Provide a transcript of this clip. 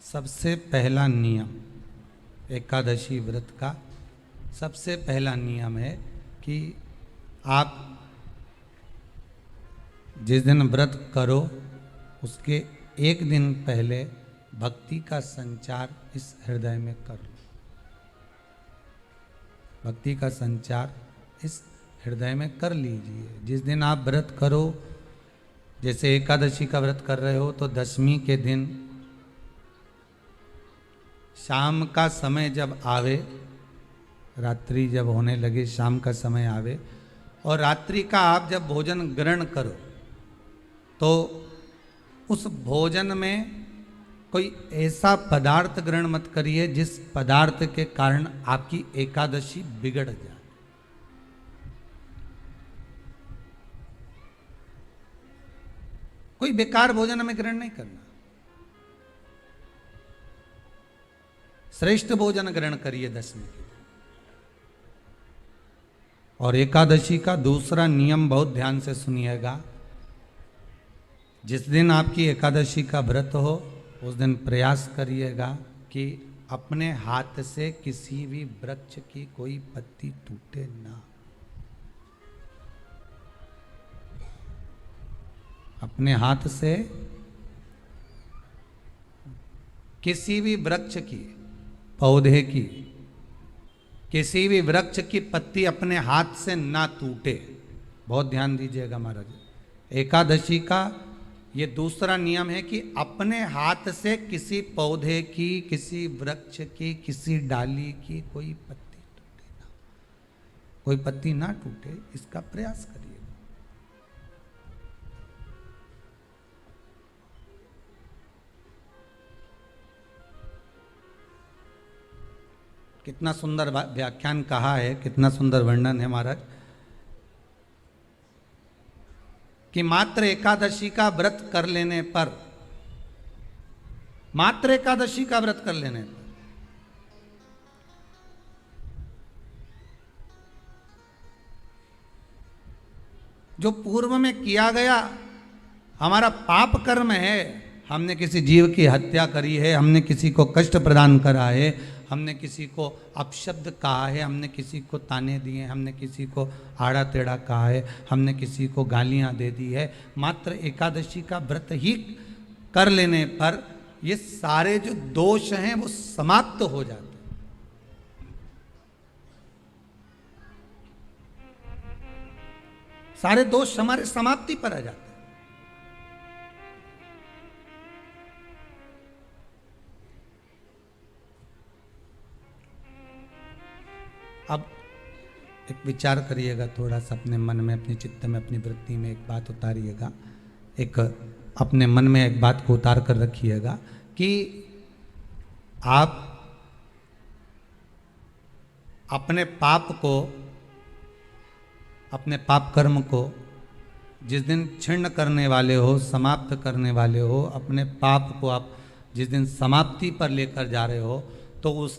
सबसे पहला नियम एकादशी व्रत का सबसे पहला नियम है कि आप जिस दिन व्रत करो उसके एक दिन पहले भक्ति का संचार इस हृदय में कर लो। भक्ति का संचार इस हृदय में कर लीजिए। जिस दिन आप व्रत करो, जैसे एकादशी का व्रत कर रहे हो तो दशमी के दिन शाम का समय जब आवे, रात्रि जब होने लगे, शाम का समय आवे और रात्रि का आप जब भोजन ग्रहण करो तो उस भोजन में कोई ऐसा पदार्थ ग्रहण मत करिए जिस पदार्थ के कारण आपकी एकादशी बिगड़ जाए। कोई बेकार भोजन में ग्रहण नहीं करना, श्रेष्ठ भोजन ग्रहण करिए दशमी के। और एकादशी का दूसरा नियम बहुत ध्यान से सुनिएगा। जिस दिन आपकी एकादशी का व्रत हो उस दिन प्रयास करिएगा कि अपने हाथ से किसी भी वृक्ष की कोई पत्ती टूटे ना। अपने हाथ से किसी भी वृक्ष की, पौधे की, किसी भी वृक्ष की पत्ती अपने हाथ से ना टूटे। बहुत ध्यान दीजिएगा महाराज। एकादशी का ये दूसरा नियम है कि अपने हाथ से किसी पौधे की, किसी वृक्ष की, किसी डाली की कोई पत्ती टूटे ना, कोई पत्ती ना टूटे, इसका प्रयास करिए। कितना सुंदर व्याख्यान कहा है, कितना सुंदर वर्णन है महाराज कि मात्र एकादशी का व्रत कर लेने पर, मात्र एकादशी का व्रत कर लेने पर जो पूर्व में किया गया हमारा पाप कर्म है, हमने किसी जीव की हत्या करी है, हमने किसी को कष्ट प्रदान करा है, हमने किसी को अपशब्द कहा है, हमने किसी को ताने दिए, हमने किसी को आड़ा टेढ़ा कहा है, हमने किसी को गालियां दे दी है, मात्र एकादशी का व्रत ही कर लेने पर ये सारे जो दोष हैं वो समाप्त हो जाते हैं। सारे दोष हमारे समाप्ति पर आ जाते हैं। अब एक विचार करिएगा थोड़ा सा अपने मन में, अपने चित्त में, अपनी वृत्ति में एक बात उतारिएगा। एक अपने मन में एक बात को उतार कर रखिएगा कि आप अपने पाप को, अपने पाप कर्म को जिस दिन क्षीण करने वाले हो, समाप्त करने वाले हो, अपने पाप को आप जिस दिन समाप्ति पर लेकर जा रहे हो, तो उस